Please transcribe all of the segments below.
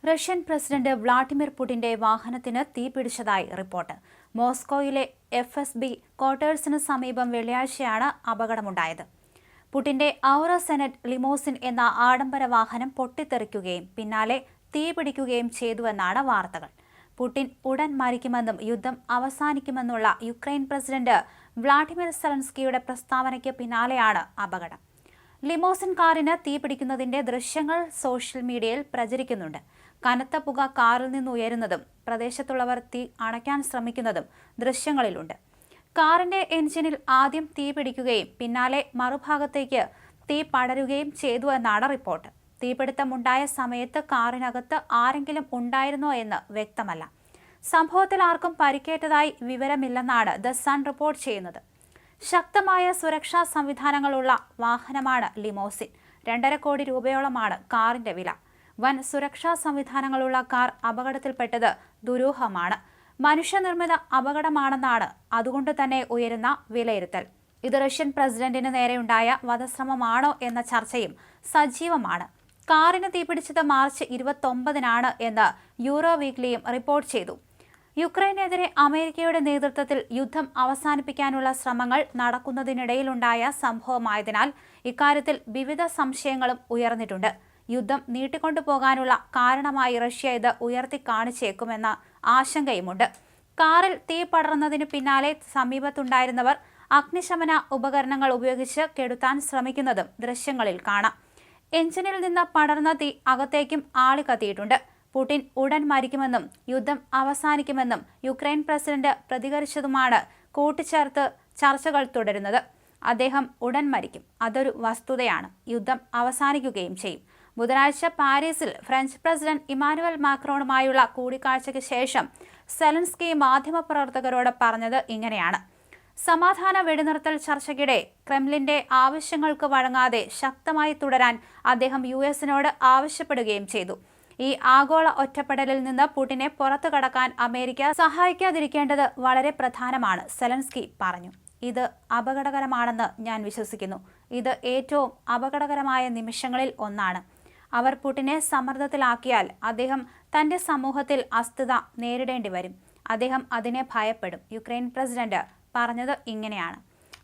Russian president Vladimir പുടിന്റെ വാഹനത്തിന് തീപിടിച്ചതായി report. മോസ്കോയിലെ FSB ക്വാർട്ടേഴ്സിന് സമീപം വെള്ളിയാഴ്ചയാണ് അപകടമുണ്ടായത്. പുടിന്റെ ഔറ സെനറ്റ് ലിമോസിൻ എന്ന ആഡംബര വാഹനം പൊട്ടിത്തെറിക്കുകയും പിന്നാലെ തീപിടിക്കുകയും ചെയ്തുവെന്നാണ് വാർത്തകൾ. പുടിൻ ഉടൻ മരിക്കുമെന്നും യുദ്ധം അവസാനിക്കുമെന്നുള്ള യുക്രൈൻ പ്രസിഡന്റ് വ്ളാഡിമിർ സെലൻസ്കിയുടെ പ്രസ്താവനയ്ക്ക് പിന്നാലെയാണ് അപകടം. ലിമോസിൻ കാറിന് തീപിടിക്കുന്നതിന്റെ ദൃശ്യങ്ങൾ സോഷ്യൽ മീഡിയയിൽ പ്രചരിക്കുന്നുണ്ട്. കനത്ത പുക കാറിൽ നിന്ന് ഉയരുന്നതും പ്രദേശത്തുള്ളവർ തീ അണയ്ക്കാൻ ശ്രമിക്കുന്നതും ദൃശ്യങ്ങളിലുണ്ട്. കാറിന്റെ എഞ്ചിനിൽ ആദ്യം തീപിടിക്കുകയും പിന്നാലെ മറുഭാഗത്തേക്ക് തീ പടരുകയും ചെയ്തുവെന്നാണ് റിപ്പോർട്ട്. തീപിടുത്തമുണ്ടായ സമയത്ത് കാറിനകത്ത് ആരെങ്കിലും ഉണ്ടായിരുന്നോ എന്ന് വ്യക്തമല്ല. സംഭവത്തിൽ ആർക്കും പരിക്കേറ്റതായി വിവരമില്ലെന്നാണ് ദ സൺ റിപ്പോർട്ട് ചെയ്യുന്നത്. ശക്തമായ സുരക്ഷാ സംവിധാനങ്ങളുള്ള വാഹനമാണ് ലിമോസിൻ. 2.5 കോടി രൂപയോളമാണ് കാറിന്റെ വില. വൻ സുരക്ഷാ സംവിധാനങ്ങളുള്ള കാർ അപകടത്തിൽപ്പെട്ടത് ദുരൂഹമാണ്. മനുഷ്യനിർമ്മിത അപകടമാണെന്നാണ് അതുകൊണ്ട് തന്നെ ഉയരുന്ന വിലയിരുത്തൽ. ഇത് റഷ്യൻ പ്രസിഡന്റിന് നേരെയുണ്ടായ വധശ്രമമാണോ എന്ന ചർച്ചയും സജീവമാണ്. കാറിന് തീപിടിച്ചത് മാർച്ച് 29-നാണ് എന്ന് യൂറോ വീക്ക്ലിയും റിപ്പോർട്ട് ചെയ്തു. യുക്രൈനെതിരെ അമേരിക്കയുടെ നേതൃത്വത്തിൽ യുദ്ധം അവസാനിപ്പിക്കാനുള്ള ശ്രമങ്ങൾ നടക്കുന്നതിനിടയിലുണ്ടായ സംഭവമായതിനാൽ ഇക്കാര്യത്തിൽ വിവിധ സംശയങ്ങളും ഉയർന്നിട്ടുണ്ട്. യുദ്ധം നീട്ടിക്കൊണ്ടുപോകാനുള്ള കാരണമായി റഷ്യ ഇത് ഉയർത്തി കാണിച്ചേക്കുമെന്ന ആശങ്കയുമുണ്ട്. കാറിൽ തീ പടർന്നതിന് പിന്നാലെ സമീപത്തുണ്ടായിരുന്നവർ അഗ്നിശമന ഉപകരണങ്ങൾ ഉപയോഗിച്ച് കെടുത്താൻ ശ്രമിക്കുന്നതും ദൃശ്യങ്ങളിൽ കാണാം. എഞ്ചിനിൽ നിന്ന് പടർന്ന തീ അകത്തേക്കും ആളിക്കത്തിയിട്ടുണ്ട്. പുടിൻ ഉടൻ മരിക്കുമെന്നും യുദ്ധം അവസാനിക്കുമെന്നും യുക്രൈൻ പ്രസിഡന്റ് പ്രതികരിച്ചതുമാണ് കൂട്ടിച്ചേർത്ത് ചർച്ചകൾ തുടരുന്നത്. അദ്ദേഹം ഉടൻ മരിക്കും, അതൊരു വസ്തുതയാണ്. യുദ്ധം അവസാനിക്കുകയും ചെയ്യും. ബുധനാഴ്ച പാരീസിൽ ഫ്രഞ്ച് പ്രസിഡന്റ് ഇമാനുവൽ മാക്രോണുമായുള്ള കൂടിക്കാഴ്ചയ്ക്ക് ശേഷം സെലൻസ്കി മാധ്യമപ്രവർത്തകരോട് പറഞ്ഞത് ഇങ്ങനെയാണ്. സമാധാന വെടിനിർത്തൽ ചർച്ചയ്ക്കിടെ ക്രെംലിന്റെ ആവശ്യങ്ങൾക്ക് വഴങ്ങാതെ ശക്തമായി തുടരാൻ അദ്ദേഹം US-നോട് ആവശ്യപ്പെടുകയും ചെയ്തു. ഈ ആഗോള ഒറ്റപ്പെടലിൽ നിന്ന് പുടിനെ പുറത്തു കടക്കാൻ അമേരിക്ക സഹായിക്കാതിരിക്കേണ്ടത് വളരെ പ്രധാനമാണ്, സെലൻസ്കി പറഞ്ഞു. ഇത് അപകടകരമാണെന്ന് ഞാൻ വിശ്വസിക്കുന്നു. ഇത് ഏറ്റവും അപകടകരമായ നിമിഷങ്ങളിൽ ഒന്നാണ്. അവർ പുടിനെ സമ്മർദ്ദത്തിലാക്കിയാൽ അദ്ദേഹം തന്റെ സമൂഹത്തിൽ അസ്ഥിരത നേരിടേണ്ടി വരും. അദ്ദേഹം അതിനെ ഭയപ്പെടും. യുക്രൈൻ പ്രസിഡന്റ് പറഞ്ഞത് ഇങ്ങനെയാണ്.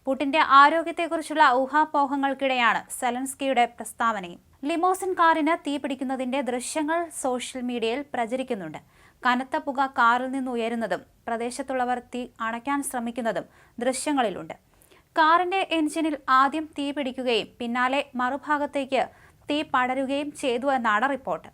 പുടിന്റെ ആരോഗ്യത്തെക്കുറിച്ചുള്ള ഊഹാപോഹങ്ങൾക്കിടെയാണ് സെലൻസ്കിയുടെ പ്രസ്താവനയും. ലിമോസിൻ കാറിന് തീപിടിക്കുന്നതിന്റെ ദൃശ്യങ്ങൾ സോഷ്യൽ മീഡിയയിൽ പ്രചരിക്കുന്നുണ്ട്. കനത്ത പുക കാറിൽ നിന്ന് ഉയരുന്നതും പ്രദേശത്തുള്ളവർ തീ അണയ്ക്കാൻ ശ്രമിക്കുന്നതും ദൃശ്യങ്ങളിലുണ്ട്. കാറിന്റെ എഞ്ചിനിൽ ആദ്യം തീ പിടിക്കുകയും പിന്നാലെ മറുഭാഗത്തേക്ക് തീ പടരുകയും ചെയ്തുവെന്നാണ് റിപ്പോർട്ട്.